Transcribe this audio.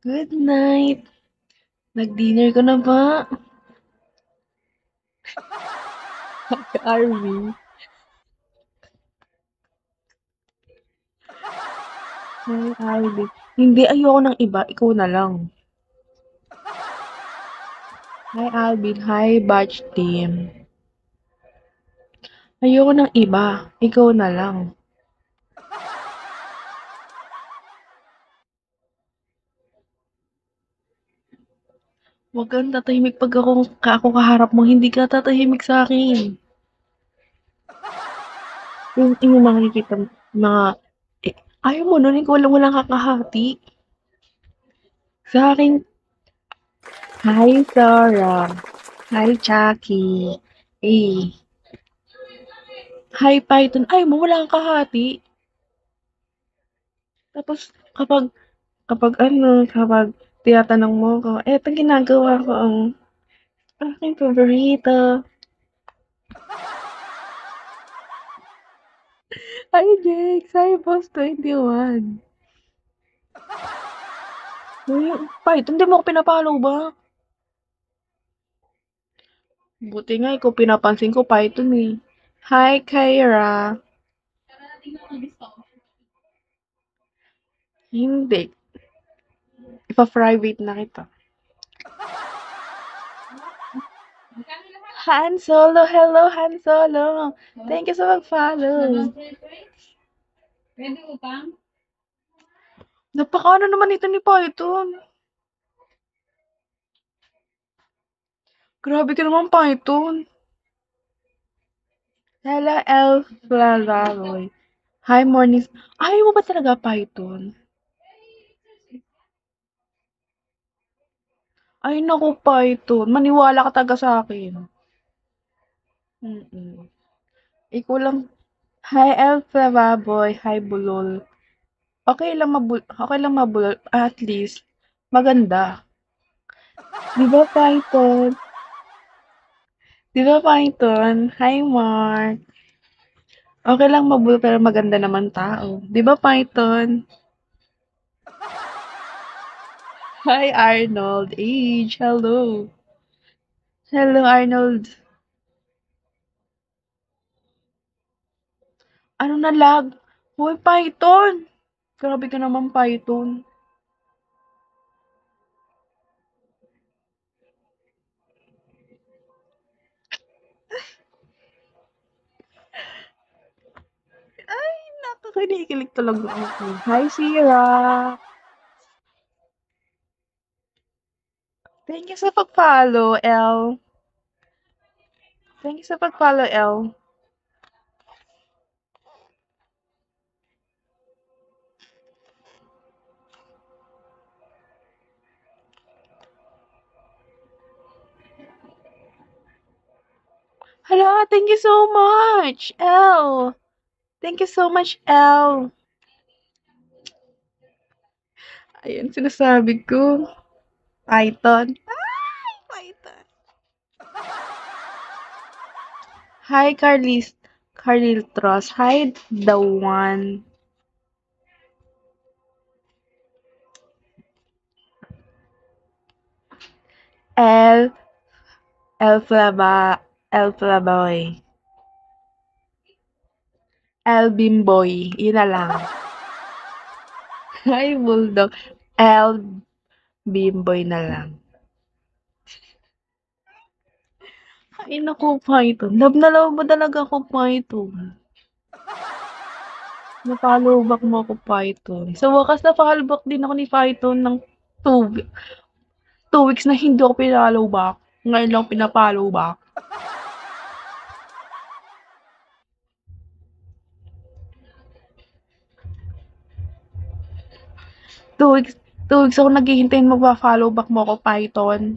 Good night. Nag-dinner ka na ba? Army. Hi, Alvin. Hindi, ayoko ng iba. Ikaw na lang. Hi, Alvin. Hi, batch team. Ayoko ng iba. Ikaw na lang. Huwag kang tatahimik pag ako kaharap mo. Hindi ka tatahimik sa akin. Yung mga nakikita mo, mga, eh, ayaw mo nun, ikaw lang walang kakahati. Sa akin, hi, Sarah. Hi, Chucky. Eh, hi, Python. Ayaw mo, wala kang kahati. Tapos, kapag, kapag tinatanong mo ko, eto ginagawa ko ang aking paborito. Hi, Jex. Hi, Boss 21. Uy, Python, di mo ako pinapollow ba? Buti nga, ikaw pinapansin ko, Python eh. Hi, Kyra. Hindi. Ipa-private na kita. Han Solo, hello, Han Solo. Thank you sa mag-follow. Napakaano naman ito ni Python. Grabe ka naman, Python. Hello, Elf Lalaroy. Hi, mornings. Ayaw mo ba talaga, Python? Ay, naku, Python. Maniwala ka talaga sa akin. Mm-mm. Ikaw lang. Hi, Elf Lavaboy. Hi, Bulol. Okay lang mabulol. At least, maganda. Di ba, Python? Di ba, Python? Hi, Mark. Okay lang mabulol pero maganda naman tao. Di ba, Python? Hi, Arnold. Age. Hello. Hello, Arnold. Ano na lag? Hoy, Python! Grabe ka naman, Python. Ay, nakakinikilig talaga ako. Hi, Sierra. Thank you sa pag-follow, L. Thank you sa pag-follow, L. Hala, thank you so much, L. Thank you so much, L. Ayan, sinasabi ko. Python. Ay, Python. Hi, Carlitros. Hi, the one. L. Elflaboy. El Bimboy. Yun na lang. Hi, Bulldog. El Bimboy na lang. Ay, naku, Python. Love na love mo talaga ako, Python. Na-follow back mo ako, Python. Sa wakas, na-follow back din ako ni Python ng 2 weeks na hindi ako pinfollow back. Ngayon lang pinapollow back. 2 weeks, 2 weeks ako naghihintay magpa-follow back mo ako, Python.